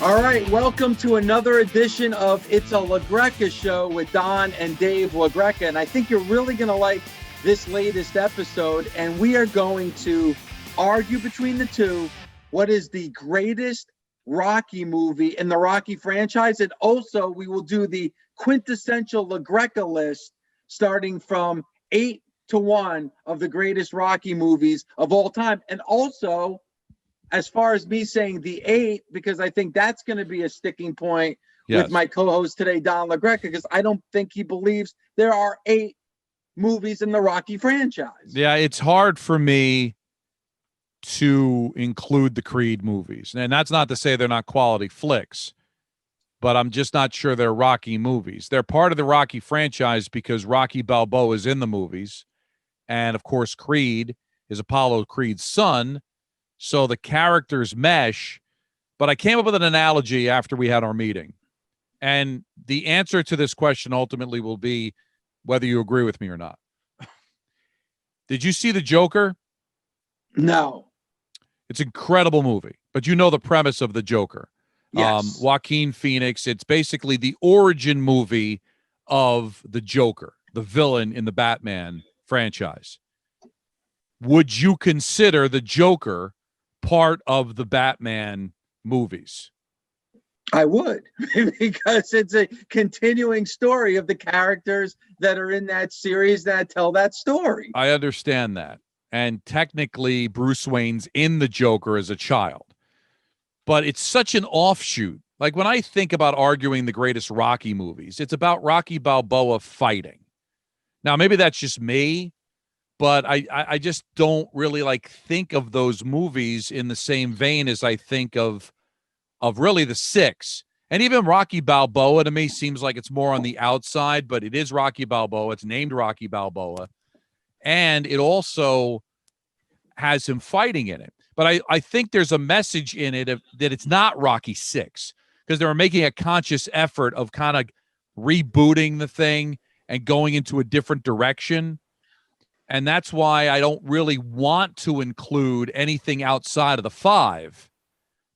All right, welcome to another edition of It's a LaGreca Show with Don and Dave LaGreca. And I think you're really going to like this latest episode. And we are going to argue between the two what is the greatest Rocky movie in the Rocky franchise. And also, we will do the quintessential LaGreca list starting from 8 to 1 of the greatest Rocky movies of all time. And also, as far as me saying the 8, because I think that's going to be a sticking point with my co-host today, Don LaGreca, because I don't think he believes there are 8 movies in the Rocky franchise. Yeah, it's hard for me to include the Creed movies. And that's not to say they're not quality flicks, but I'm just not sure they're Rocky movies. They're part of the Rocky franchise because Rocky Balboa is in the movies. And, of course, Creed is Apollo Creed's son. So the characters mesh, but I came up with an analogy after we had our meeting. And the answer to this question ultimately will be whether you agree with me or not. Did you see The Joker? No. It's an incredible movie, but you know the premise of The Joker. Yes. Joaquin Phoenix. It's basically the origin movie of the Joker, the villain in the Batman franchise. Would you consider the Joker part of the Batman movies? I would, because it's a continuing story of the characters that are in that series that tell that story. I understand that. And technically, Bruce Wayne's in the Joker as a child. But it's such an offshoot. Like when I think about arguing the greatest Rocky movies, it's about Rocky Balboa fighting. Now, maybe that's just me, but I just don't really think of those movies in the same vein as I think of really the 6. And even Rocky Balboa to me seems like it's more on the outside, but it is Rocky Balboa. It's named Rocky Balboa. And it also has him fighting in it. But I think there's a message in it that it's not Rocky 6 because they were making a conscious effort of kind of rebooting the thing and going into a different direction. And that's why I don't really want to include anything outside of the 5.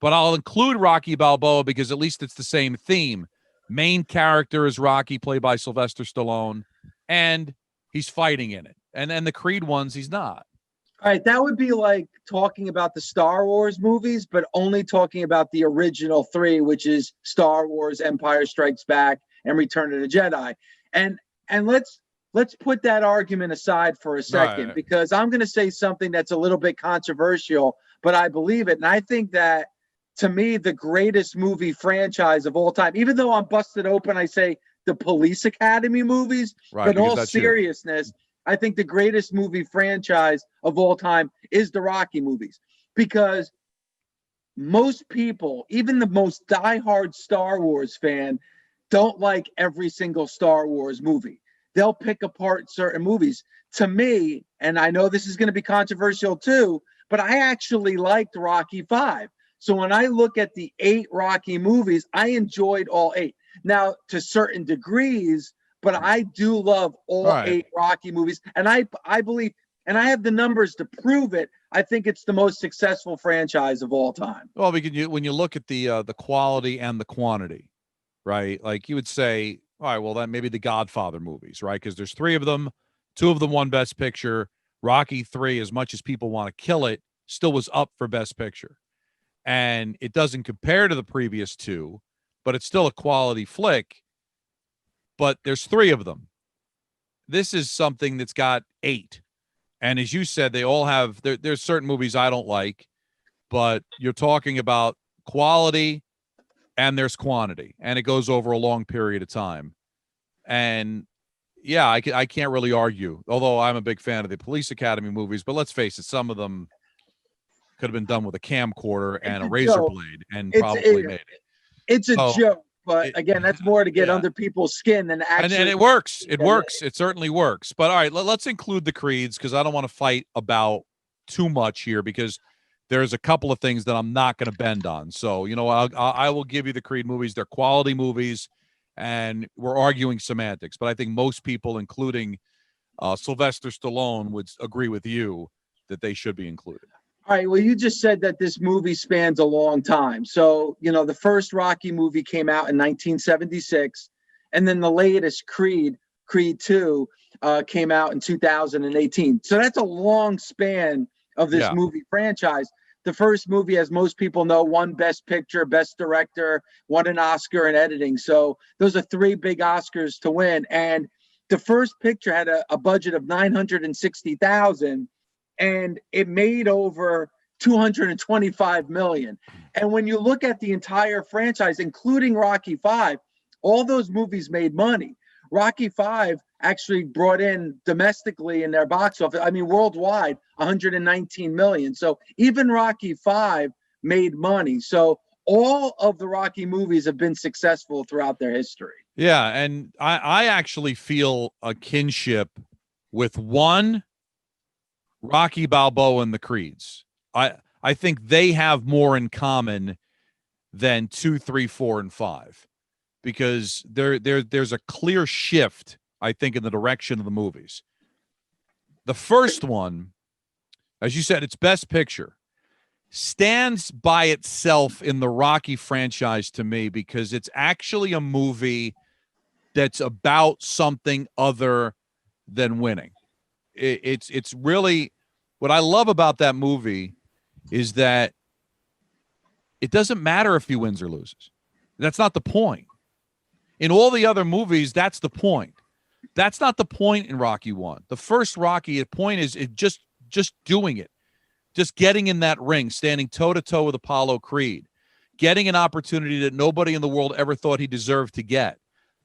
But I'll include Rocky Balboa because at least it's the same theme. Main character is Rocky, played by Sylvester Stallone, and he's fighting in it. And then the Creed ones, he's not. All right, that would be like talking about the Star Wars movies, but only talking about the original 3, which is Star Wars, Empire Strikes Back, and Return of the Jedi. And let's put that argument aside for a second, right, because I'm going to say something that's a little bit controversial, but I believe it. And I think that, to me, the greatest movie franchise of all time, even though I'm busted open, I say the Police Academy movies, right, but in all seriousness, I think the greatest movie franchise of all time is the Rocky movies, because most people, even the most diehard Star Wars fan, don't like every single Star Wars movie. They'll pick apart certain movies. To me, and I know this is going to be controversial too, but I actually liked Rocky 5. So when I look at the 8 Rocky movies, I enjoyed all 8. Now, to certain degrees, but I do love all 8 Rocky movies. And I believe, and I have the numbers to prove it, I think it's the most successful franchise of all time. Well, because when you look at the quality and the quantity, right? Like you would say, all right, well, that maybe the Godfather movies, right? Because there's 3 of them. 2 of them won Best Picture. Rocky 3, as much as people want to kill it, still was up for Best Picture. And it doesn't compare to the previous 2, but it's still a quality flick. But there's 3 of them. This is something that's got 8. And as you said, they all have, there's certain movies I don't like, but you're talking about quality and there's quantity, and it goes over a long period of time. And yeah, I can't really argue, although I'm a big fan of the Police Academy movies, but let's face it, some of them could have been done with a camcorder and a razor blade and probably made it. It's a joke, but again, that's more to get under people's skin than actually. And it works. It works. It certainly works. But all right, let's include the Creeds because I don't want to fight about too much here because there's a couple of things that I'm not going to bend on. So, you know, I will give you the Creed movies. They're quality movies, and we're arguing semantics. But I think most people, including Sylvester Stallone, would agree with you that they should be included. All right. Well, you just said that this movie spans a long time. So, the first Rocky movie came out in 1976, and then the latest Creed 2, came out in 2018. So that's a long span of this Yeah. movie franchise. The first movie, as most people know, won Best Picture, Best Director, won an Oscar in editing. So those are three big Oscars to win. And the first picture had a budget of 960,000, and it made over 225 million. And when you look at the entire franchise, including Rocky 5, all those movies made money. Rocky 5 actually brought in domestically in their box office, I mean worldwide, 119 million. So even Rocky 5 made money. So all of the Rocky movies have been successful throughout their history. Yeah, and I actually feel a kinship with one, Rocky Balboa and the Creeds. I think they have more in common than 2, 3, 4, and 5, because there's a clear shift, I think, in the direction of the movies. The first one, as you said, it's Best Picture, stands by itself in the Rocky franchise to me because it's actually a movie that's about something other than winning. It's really what I love about that movie is that it doesn't matter if he wins or loses. That's not the point. In all the other movies, that's the point. That's not the point in Rocky 1. The first Rocky, the point is just doing it. Just getting in that ring, standing toe-to-toe with Apollo Creed, getting an opportunity that nobody in the world ever thought he deserved to get.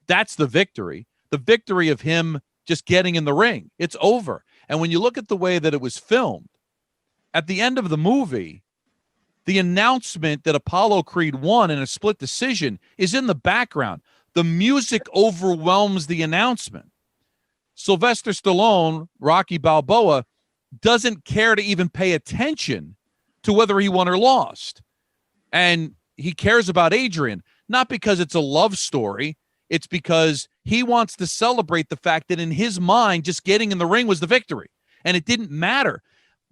That's the victory. The victory of him just getting in the ring. It's over. And when you look at the way that it was filmed, at the end of the movie, the announcement that Apollo Creed won in a split decision is in the background. The music overwhelms the announcement. Sylvester Stallone, Rocky Balboa, doesn't care to even pay attention to whether he won or lost. And he cares about Adrian, not because it's a love story. It's because he wants to celebrate the fact that in his mind, just getting in the ring was the victory. And it didn't matter.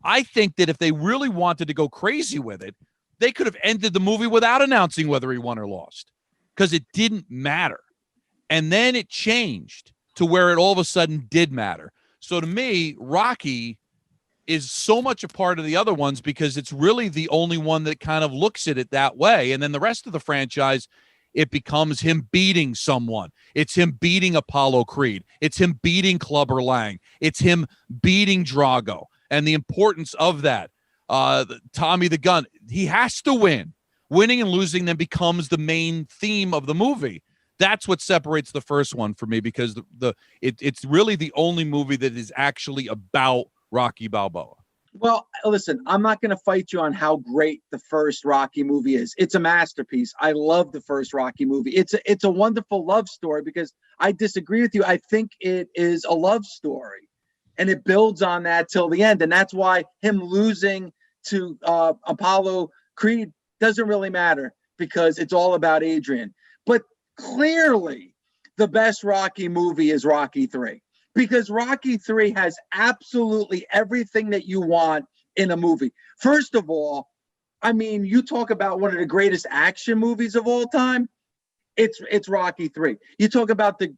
I think that if they really wanted to go crazy with it, they could have ended the movie without announcing whether he won or lost, because it didn't matter. And then it changed to where it all of a sudden did matter. So to me, Rocky is so much a part of the other ones because it's really the only one that kind of looks at it that way. And then the rest of the franchise, it becomes him beating someone. It's him beating Apollo Creed. It's him beating Clubber Lang. It's him beating Drago. And the importance of that. Tommy the Gun, he has to win. Winning and losing then becomes the main theme of the movie. That's what separates the first one for me, because it's really the only movie that is actually about Rocky Balboa. Well, listen, I'm not going to fight you on how great the first Rocky movie is. It's a masterpiece. I love the first Rocky movie. It's a wonderful love story, because I disagree with you. I think it is a love story, and it builds on that till the end. And that's why him losing to Apollo Creed doesn't really matter, because it's all about Adrian. But clearly, the best Rocky movie is Rocky 3. Because Rocky 3 has absolutely everything that you want in a movie. First of all, I mean, you talk about one of the greatest action movies of all time, it's Rocky 3. You talk about the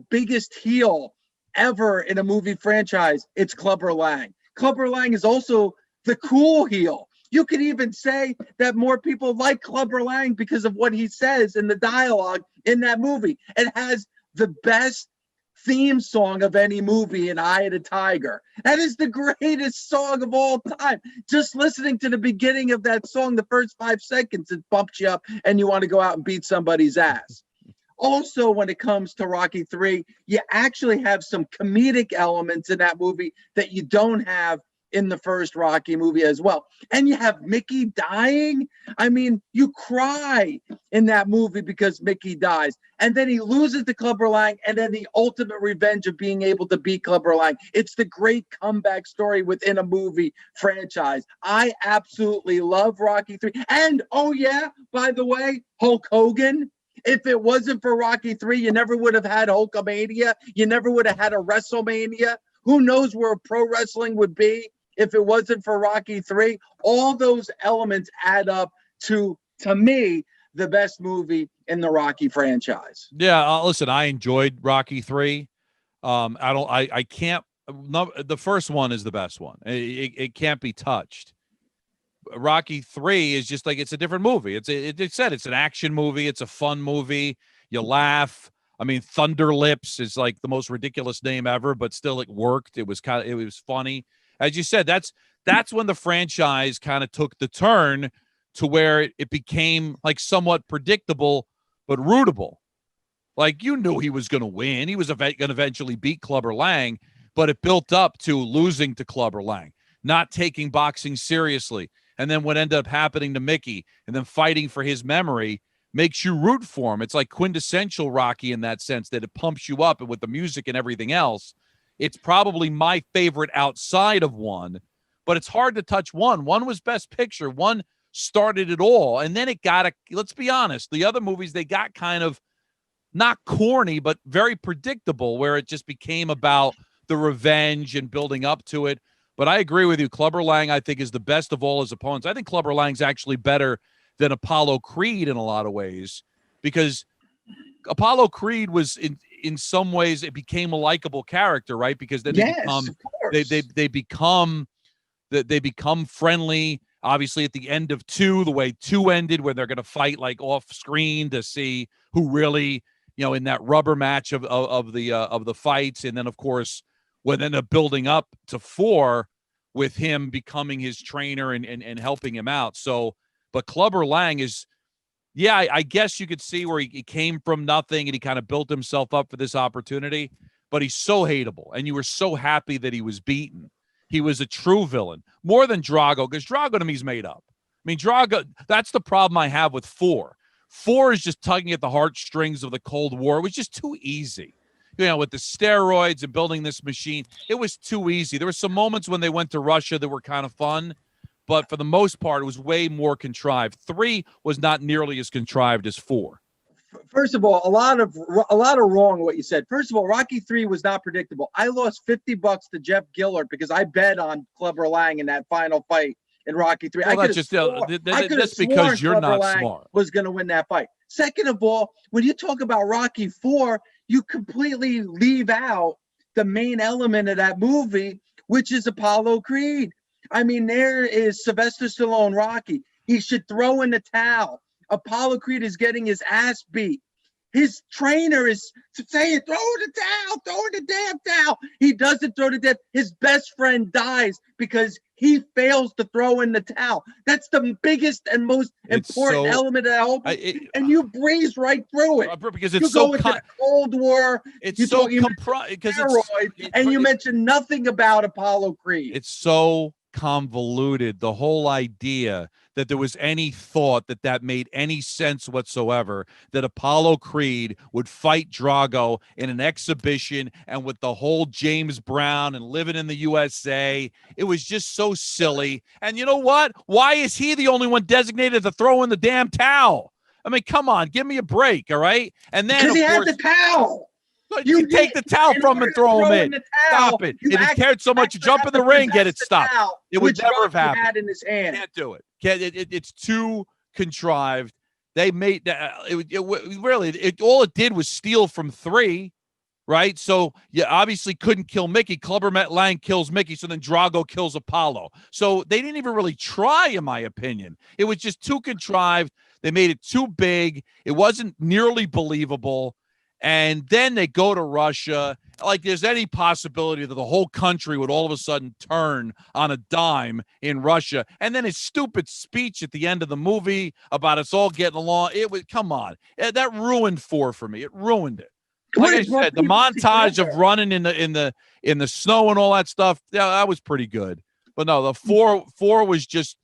biggest heel ever in a movie franchise, it's Clubber Lang. Clubber Lang is also the cool heel. You could even say that more people like Clubber Lang because of what he says in the dialogue in that movie. It has the best theme song of any movie in Eye of the Tiger. That is the greatest song of all time. Just listening to the beginning of that song, the first 5 seconds, it bumps you up and you want to go out and beat somebody's ass. Also, when it comes to Rocky 3, you actually have some comedic elements in that movie that you don't have in the first Rocky movie as well. And you have Mickey dying. I mean, you cry in that movie because Mickey dies. And then he loses to Clubber Lang, and then the ultimate revenge of being able to beat Clubber Lang. It's the great comeback story within a movie franchise. I absolutely love Rocky 3. And, oh yeah, by the way, Hulk Hogan. If it wasn't for Rocky 3, you never would have had Hulkamania. You never would have had a WrestleMania. Who knows where pro wrestling would be if it wasn't for Rocky 3. All those elements add up to me, the best movie in the Rocky franchise. Yeah, listen, I enjoyed Rocky 3. I can't. No, the first one is the best one. It can't be touched. Rocky 3 is just like, it's a different movie. It's an action movie. It's a fun movie. You laugh. I mean, Thunder Lips is like the most ridiculous name ever, but still it worked. It was funny. As you said, that's when the franchise kind of took the turn to where it became like somewhat predictable but rootable. Like, you knew he was going to win. He was going to eventually beat Clubber Lang, but it built up to losing to Clubber Lang, not taking boxing seriously. And then what ended up happening to Mickey and then fighting for his memory makes you root for him. It's like quintessential Rocky in that sense, that it pumps you up, and with the music and everything else. It's probably my favorite outside of one, but it's hard to touch one. One was Best Picture. One started it all. And then it got, let's be honest, the other movies, they got kind of not corny, but very predictable, where it just became about the revenge and building up to it. But I agree with you. Clubber Lang, I think, is the best of all his opponents. I think Clubber Lang's actually better than Apollo Creed in a lot of ways, because Apollo Creed was in some ways, it became a likable character, right? Because then they become friendly. Obviously, at the end of 2, the way 2 ended, where they're going to fight like off screen to see who really, in that rubber match of the fights, and then of course when ended up building up to 4 with him becoming his trainer and helping him out. So, but Clubber Lang is, I guess you could see where he came from nothing and he kind of built himself up for this opportunity, but he's so hateable, and you were so happy that he was beaten. He was a true villain, more than Drago, because Drago to me is made up. I mean, Drago, that's the problem I have with 4. 4 is just tugging at the heartstrings of the Cold War. It was just too easy. With the steroids and building this machine, it was too easy. There were some moments when they went to Russia that were kind of fun, but for the most part, it was way more contrived. 3 was not nearly as contrived as 4. First of all, a lot of wrong what you said. First of all, Rocky 3 was not predictable. I lost $50 to Jeff Gillard because I bet on Clubber Lang in that final fight in Rocky 3. Well, that's because you're not smart. Was going to win that fight. Second of all, when you talk about Rocky 4, you completely leave out the main element of that movie, which is Apollo Creed. I mean, there is Sylvester Stallone, Rocky. He should throw in the towel. Apollo Creed is getting his ass beat. His trainer is saying, throw the towel, throw the damn towel. He doesn't throw the damn. His best friend dies because he fails to throw in the towel. That's the biggest and most important element of that whole thing. And you breeze right through it. Because it's you go into the Cold War. It's so because you mentioned nothing about Apollo Creed. It's so convoluted, the whole idea that there was any thought that made any sense whatsoever, that Apollo Creed would fight Drago in an exhibition, and with the whole James Brown and living in the USA, it was just so silly. And you know what? Why is he the only one designated to throw in the damn towel? I mean, come on, give me a break, all right? And then because he had the towel. You take the towel from him and throw him in. Stop it. If he cared so much, jump in the ring, get it stopped. It would never have happened. Had in his hand. Can't do it. It's too contrived. They made that. All it did was steal from 3, right? So you obviously couldn't kill Mickey. Clubber Lang kills Mickey, so then Drago kills Apollo. So they didn't even really try, in my opinion. It was just too contrived. They made it too big. It wasn't nearly believable. And then they go to Russia. Like there's any possibility that the whole country would all of a sudden turn on a dime in Russia. And then his stupid speech at the end of the movie about us all getting along. Come on. That ruined 4 for me. It ruined it. Like I said, the montage of running in the snow and all that stuff, that was pretty good. But no, the 4 was just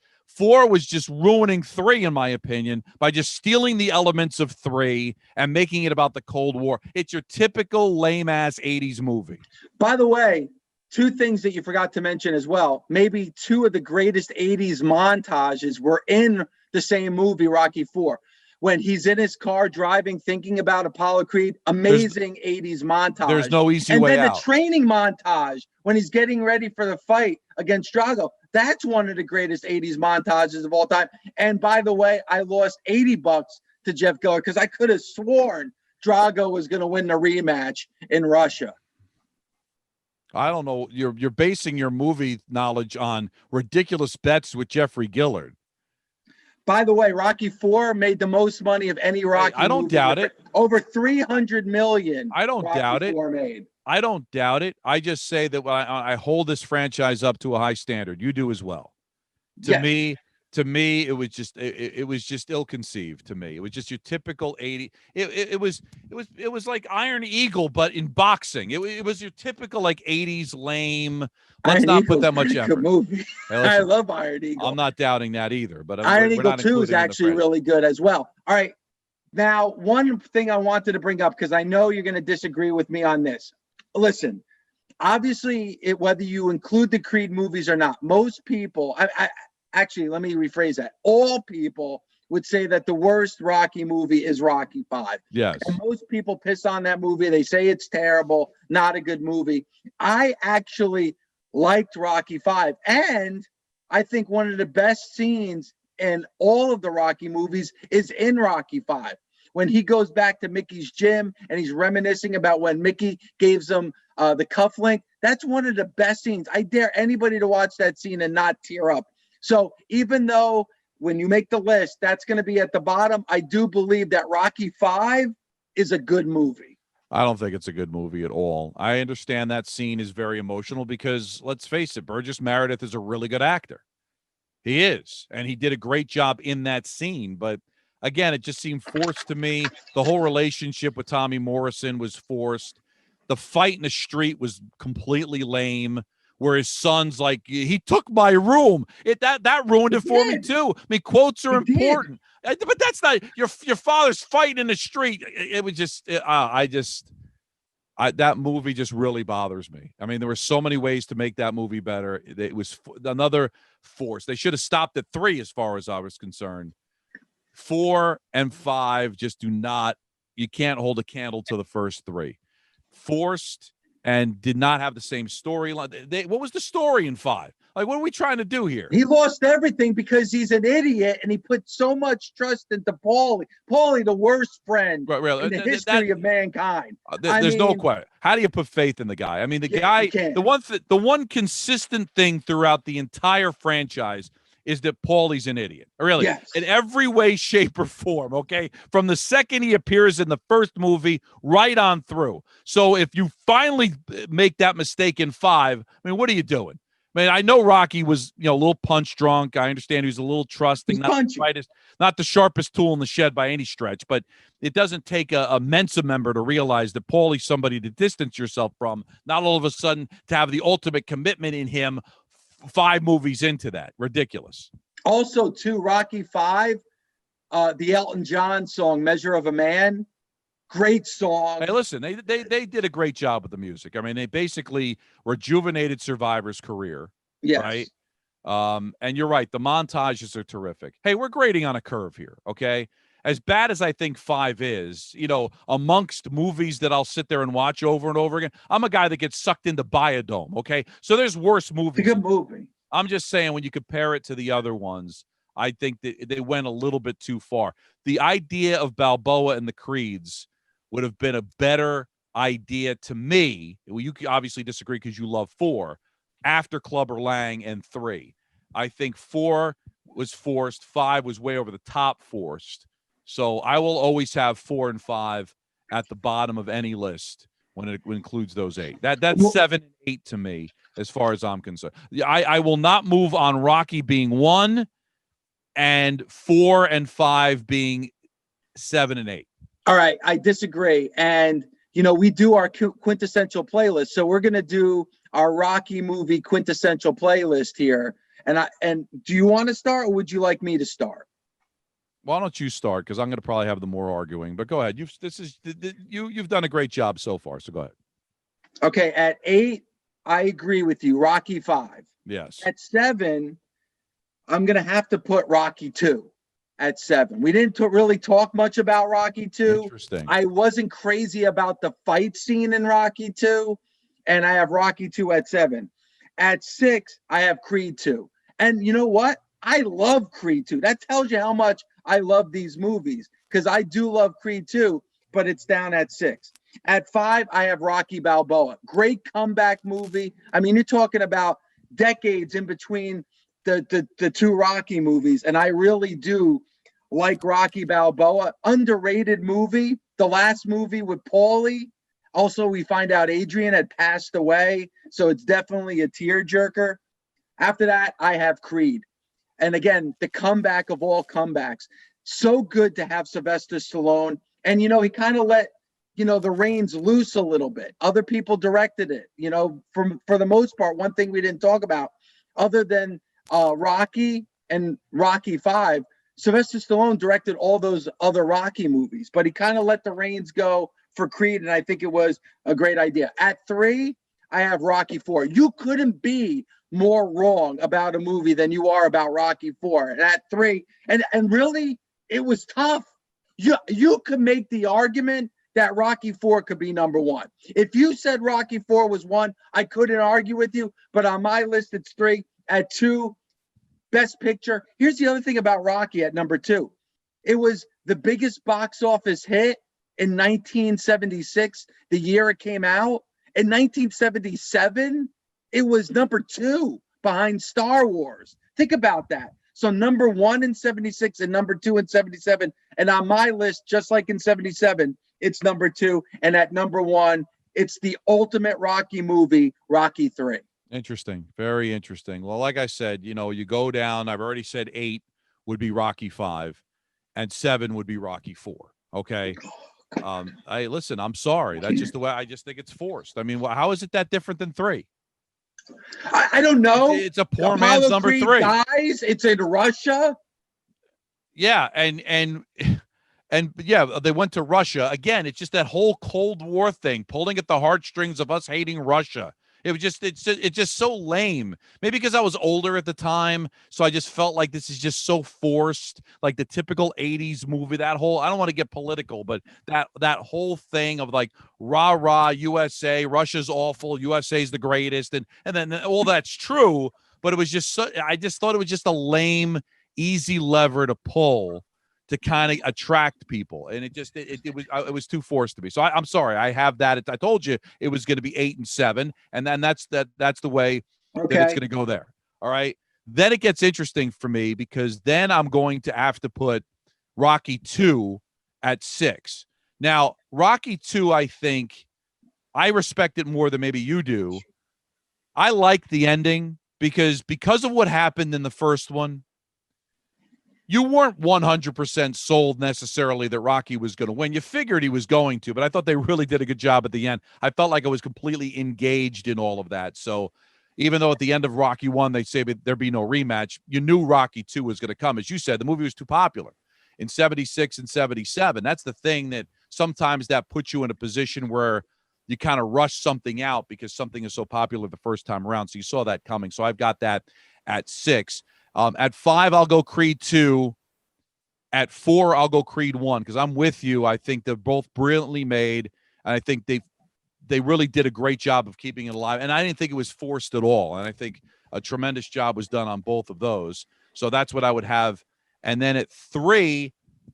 ruining 3, in my opinion, by just stealing the elements of 3 and making it about the Cold War. It's your typical lame-ass 80s movie. By the way, 2 things that you forgot to mention as well. Maybe 2 of the greatest 80s montages were in the same movie, Rocky 4. when he's in his car driving, thinking about Apollo Creed. Amazing 80s montage. There's no easy and way then out. the training montage when he's getting ready for the fight against Drago. That's one of the greatest 80s montages of all time. And by the way, I lost $80 to Jeff Giller because I could have sworn Drago was going to win the rematch in Russia. I don't know. You're basing your movie knowledge on ridiculous bets with Jeffrey Gillard. By the way, Rocky IV made the most money of any Rocky movie. I don't doubt it. Over $300 million. I don't doubt it. Made. I don't doubt it. I just say that I hold this franchise up to a high standard. You do as well. To me, it was just ill-conceived. To me, it was just your typical 80. It was like Iron Eagle, but in boxing. It was your typical like 80s lame. Let's Iron not Eagle's put that much effort. Good movie. Hey, listen, I love Iron Eagle. I'm not doubting that either. But Iron Eagle 2 is actually really good as well. All right. Now, one thing I wanted to bring up, because I know you're going to disagree with me on this. Listen, obviously, whether you include the Creed movies or not, most people, actually, let me rephrase that. All people would say that the worst Rocky movie is Rocky V. Yes. And most people piss on that movie. They say it's terrible, not a good movie. I actually liked Rocky V. And I think one of the best scenes in all of the Rocky movies is in Rocky V. When he goes back to Mickey's gym and he's reminiscing about when Mickey gave him the cufflink. That's one of the best scenes. I dare anybody to watch that scene and not tear up. So even though when you make the list, that's going to be at the bottom, I do believe that Rocky V is a good movie. I don't think it's a good movie at all. I understand that scene is very emotional because, let's face it, Burgess Meredith is a really good actor. He is, and he did a great job in that scene. But again, it just seemed forced to me. The whole relationship with Tommy Morrison was forced. The fight in the street was completely lame. Where his son's like, he took my room. That ruined it for me too. I mean, quotes are important, but that's not your father's fighting in the street. It was just, that movie just really bothers me. I mean, there were so many ways to make that movie better. It was another force. They should have stopped at 3 as far as I was concerned. 4 and 5 just do not, you can't hold a candle to the first 3. Forced and did not have the same storyline. What was the story in 5? Like, what are we trying to do here? He lost everything because he's an idiot, and he put so much trust into Paulie. Paulie, the worst friend in the history of mankind. There's no question. How do you put faith in the guy? I mean, the one consistent thing throughout the entire franchise is that Paulie's an idiot. Really. Yes. In every way, shape, or form, okay? From the second he appears in the first movie right on through. So if you finally make that mistake in 5, I mean, what are you doing? I mean, I know Rocky was, a little punch drunk. I understand he was a little trusting, not the sharpest tool in the shed by any stretch, but it doesn't take a Mensa member to realize that Paulie's somebody to distance yourself from, not all of a sudden to have the ultimate commitment in him 5 movies into that. Ridiculous. Also, too, Rocky V, the Elton John song, Measure of a Man, great song. Hey, listen, they did a great job with the music. I mean, they basically rejuvenated Survivor's career. Yes. Right? And you're right, the montages are terrific. Hey, we're grading on a curve here, okay? As bad as I think 5 is, amongst movies that I'll sit there and watch over and over again, I'm a guy that gets sucked into Biodome, okay? So there's worse movies. It's a good movie. I'm just saying, when you compare it to the other ones, I think that they went a little bit too far. The idea of Balboa and the Creeds would have been a better idea to me. Well, you obviously disagree because you love 4, after Clubber Lang and 3. I think 4 was forced. 5 was way over the top forced. So I will always have 4 and 5 at the bottom of any list when it includes those 8. That's 7 and 8 to me, as far as I'm concerned. I will not move on Rocky being 1 and 4 and 5 being 7 and 8. All right, I disagree. And we do our quintessential playlist, so we're gonna do our Rocky movie quintessential playlist here. And do you want to start, or would you like me to start? Why don't you start? Because I'm going to probably have the more arguing. But go ahead. You've done a great job so far. So go ahead. Okay, at 8, I agree with you. Rocky V. Yes. At 7, I'm going to have to put Rocky II. at 7. We didn't really talk much about Rocky 2. Interesting. I wasn't crazy about the fight scene in Rocky 2, and I have Rocky 2 at 7. At 6, I have Creed 2. And you know what? I love Creed 2. That tells you how much I love these movies, because I do love Creed 2, but it's down at 6. At 5, I have Rocky Balboa. Great comeback movie. I mean, you're talking about decades in between the two Rocky movies, and I really do like Rocky Balboa. Underrated movie. The last movie with Paulie. Also, we find out Adrian had passed away, so it's definitely a tearjerker. After that, I have Creed. And again, the comeback of all comebacks. So good to have Sylvester Stallone. And, you know, he kind of let, you know, the reins loose a little bit. Other people directed it. You know, for the most part, one thing we didn't talk about, other than Rocky and Rocky 5, Sylvester Stallone directed all those other Rocky movies, but he kind of let the reins go for Creed, and I think it was a great idea. At 3, I have Rocky 4. You couldn't be more wrong about a movie than you are about Rocky 4. And at 3, and really, it was tough. You could make the argument that Rocky 4 could be number 1. If you said Rocky 4 was 1, I couldn't argue with you, but on my list, it's 3. At 2, Best Picture. Here's the other thing about Rocky at number 2. It was the biggest box office hit in 1976, the year it came out. In 1977, it was number 2 behind Star Wars. Think about that. So number 1 in 76 and number 2 in 77. And on my list, just like in 77, it's number 2. And at number 1, it's the ultimate Rocky movie, Rocky 3. Interesting. Very interesting. Well, like I said, you know, you go down, I've already said 8 would be Rocky 5 and 7 would be Rocky 4. Okay. Listen, I'm sorry. That's just the way. I just think it's forced. I mean, how is it that different than 3? I don't know. It's a poor man's number Creed 3. Dies. It's in Russia. Yeah, and yeah, they went to Russia again. It's just that whole Cold War thing, pulling at the heartstrings of us hating Russia. It's just so lame. Maybe because I was older at the time, so I just felt like this is just so forced, like the typical 80s movie. That whole, I don't want to get political, but that whole thing of like rah USA, Russia's awful, USA's the greatest, and then all that's true, but it was just I just thought it was just a lame, easy lever to pull to kind of attract people, and it was too forced to be. So I'm sorry, I have that. I told you it was going to be 8 and 7, and then that's the way that it's going to go there. All right. Then it gets interesting for me, because then I'm going to have to put Rocky 2 at 6. Now, Rocky 2, I think I respect it more than maybe you do. I like the ending because of what happened in the first one. You weren't 100% sold necessarily that Rocky was going to win. You figured he was going to, but I thought they really did a good job at the end. I felt like I was completely engaged in all of that. So even though at the end of Rocky 1, they say there'd be no rematch, you knew Rocky 2 was going to come. As you said, the movie was too popular in 76 and 77. That's the thing, that sometimes that puts you in a position where you kind of rush something out because something is so popular the first time around. So you saw that coming. So I've got that at 6. At 5, I'll go Creed 2. At 4, I'll go Creed 1, because I'm with you. I think they're both brilliantly made, and I think they really did a great job of keeping it alive. And I didn't think it was forced at all. And I think a tremendous job was done on both of those. So that's what I would have. And then at 3,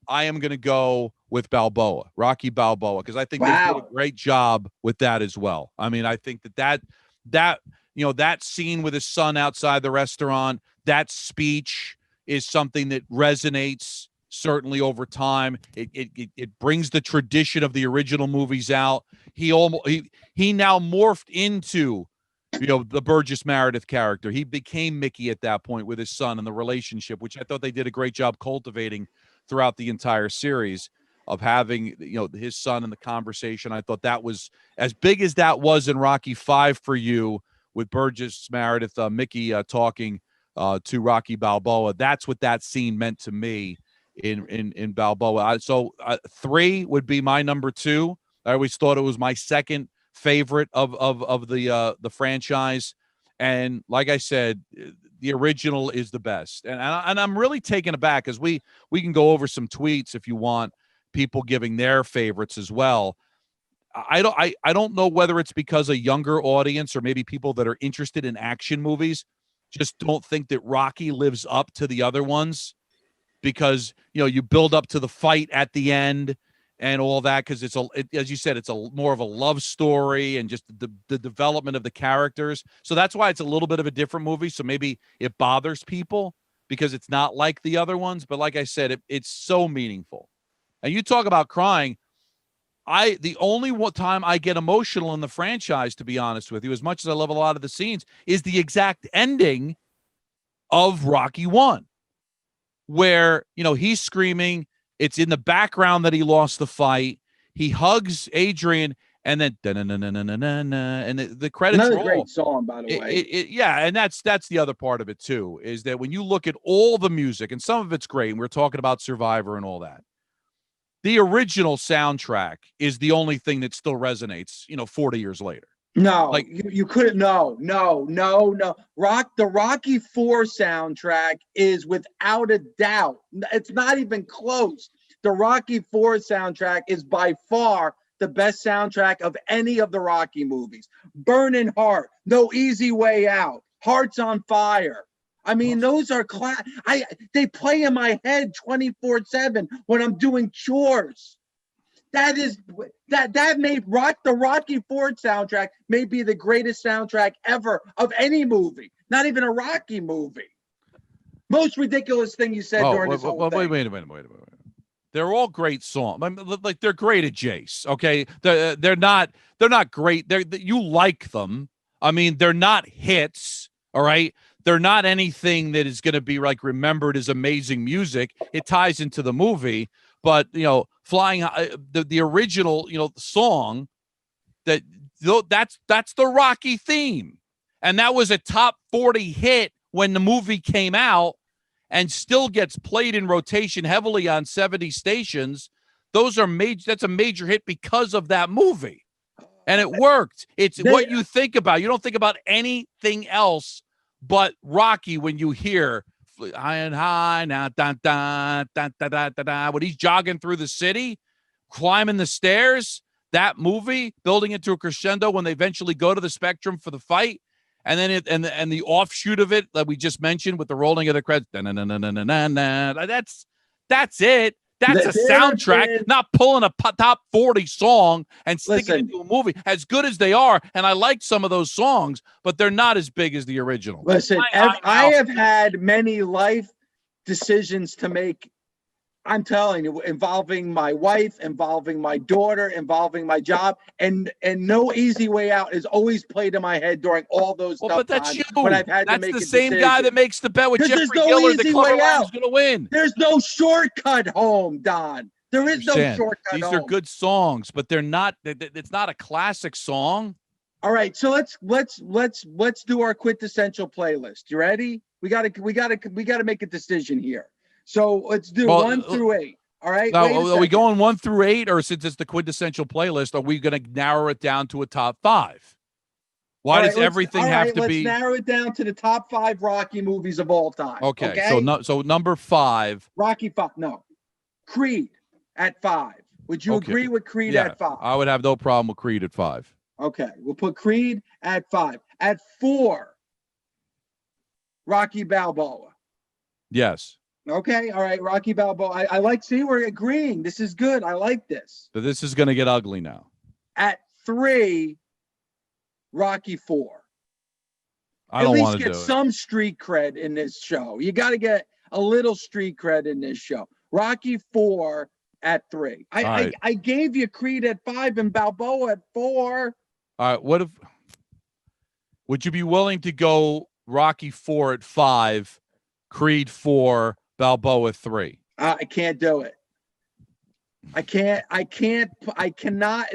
I am going to go with Balboa, Rocky Balboa, because I think they did a great job with that as well. I mean, I think that you know, that scene with his son outside the restaurant, that speech is something that resonates certainly over time. It brings the tradition of the original movies out. He now morphed into, you know, the Burgess Meredith character. He became Mickey at that point with his son and the relationship, which I thought they did a great job cultivating throughout the entire series, of having, you know, his son in the conversation. I thought that was as big as that was in Rocky 5 for you, with Burgess Meredith, Mickey talking to Rocky Balboa. That's what that scene meant to me in Balboa. So 3 would be my number 2. I always thought it was my second favorite of the franchise. And like I said, the original is the best. And I'm really taken aback because we can go over some tweets if you want, people giving their favorites as well. I don't know whether it's because a younger audience or maybe people that are interested in action movies just don't think that Rocky lives up to the other ones, because you build up to the fight at the end and all that, because as you said, it's a more of a love story and just the development of the characters. So that's why it's a little bit of a different movie. So maybe it bothers people because it's not like the other ones. But like I said, it's so meaningful. And you talk about crying. The only time I get emotional in the franchise, to be honest with you, as much as I love a lot of the scenes, is the exact ending of Rocky 1, where, he's screaming. It's in the background that he lost the fight. He hugs Adrian, and then and the credits roll. Another great song, by the way. Yeah, and that's the other part of it too, is that when you look at all the music, and some of it's great, and we're talking about Survivor and all that, the original soundtrack is the only thing that still resonates, 40 years later. No, like you couldn't. No. The Rocky IV soundtrack is without a doubt. It's not even close. The Rocky IV soundtrack is by far the best soundtrack of any of the Rocky movies. Burning Heart, No Easy Way Out, Hearts on Fire. I mean, those are they play in my head 24/7 when I'm doing chores. That made the Rocky IV soundtrack may be the greatest soundtrack ever of any movie, not even a Rocky movie. Most ridiculous thing you said during this whole thing. Wait a minute. They're all great songs. Like, they're great at Jace. Okay, they're not great. You like them. I mean, they're not hits. All right. They're not anything that is going to be like remembered as amazing music. It ties into the movie, but Flying the original song, that's the Rocky theme, and that was a top 40 hit when the movie came out, and still gets played in rotation heavily on 70 stations. That's a major hit because of that movie, and it worked. It's what you think about. You don't think about anything else but Rocky when you hear high and high now, da, da, da, da, da, da, da, when he's jogging through the city, climbing the stairs. That movie building into a crescendo when they eventually go to the Spectrum for the fight, and then and the offshoot of it that we just mentioned with the rolling of the credits. That's it. That's a soundtrack, not pulling a top 40 song and sticking it into a movie. As good as they are, and I like some of those songs, but they're not as big as the original. Listen, I have had many life decisions to make, I'm telling you, involving my wife, involving my daughter, involving my job, and No Easy Way Out is always played in my head during all those tough times when I've had to make a decision. That's the same guy that makes the bet with Jeffrey Gillard that Clubber Lang's going to win. There's no shortcut home, Don. There is no shortcut home. These are good songs, but they're not. It's not a classic song. All right, so let's do our quintessential playlist. You ready? We gotta make a decision here. So let's do 1 through 8. All right. Now, are we going 1 through 8, or since it's the quintessential playlist, are we going to narrow it down to a top 5? Why does everything have to be? Let's narrow it down to the top 5 Rocky movies of all time. Okay. So number 5. Rocky 5. No. Creed at 5. Would you agree with Creed at 5? I would have no problem with Creed at 5. Okay. We'll put Creed at 5. At 4, Rocky Balboa. Yes. Okay, all right, Rocky Balboa. I like, see, we're agreeing. This is good. I like this. But this is going to get ugly now. At 3, Rocky 4. I don't want to do it. At least get some street cred in this show. You got to get a little street cred in this show. Rocky 4 at 3. I gave you Creed at 5 and Balboa at 4. All right, would you be willing to go Rocky 4 at 5, Creed 4, Balboa 3? I can't do it. I cannot.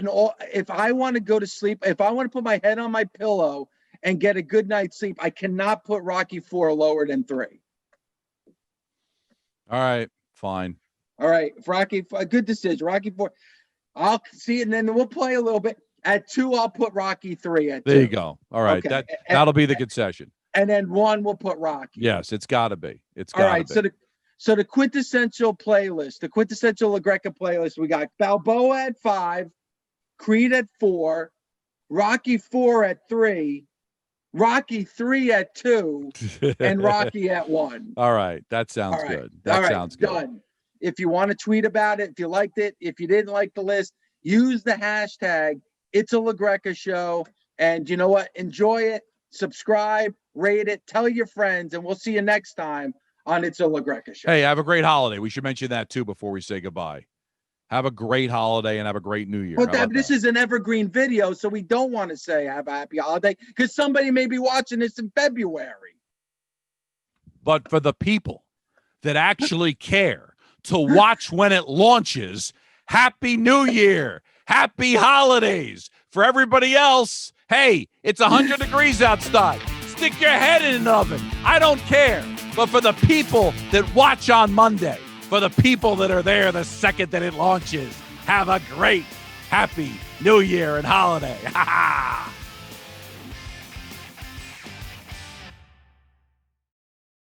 If I want to go to sleep, if I want to put my head on my pillow and get a good night's sleep, I cannot put Rocky 4 lower than 3. All right, fine. All right, Rocky, a good decision. Rocky 4. I'll see it, and then we'll play a little bit. At 2, I'll put Rocky 3 at 2. There you go. All right. Okay. That'll be the concession. And then 1 we'll put Rocky. Yes, it's got to be. It's All got to right. be. So the quintessential playlist, the quintessential LaGreca playlist, we got Balboa at 5, Creed at 4, Rocky 4 at 3, Rocky 3 at 2, and Rocky at 1. All right. That sounds good. That sounds good. Done. If you want to tweet about it, if you liked it, if you didn't like the list, use the hashtag It's a LaGreca Show. And you know what? Enjoy it. Subscribe, rate it, tell your friends, and we'll see you next time on It's a LaGreca Show. Hey, have a great holiday. We should mention that too before we say goodbye. Have a great holiday and have a great New Year. But this is an evergreen video, so we don't want to say have a happy holiday because somebody may be watching this in February. But for the people that actually care to watch when it launches, Happy New Year. Happy holidays. For everybody else, hey, it's 100 degrees outside. Stick your head in an oven. I don't care. But for the people that watch on Monday, for the people that are there the second that it launches, have a great, happy New Year and holiday. Ha ha!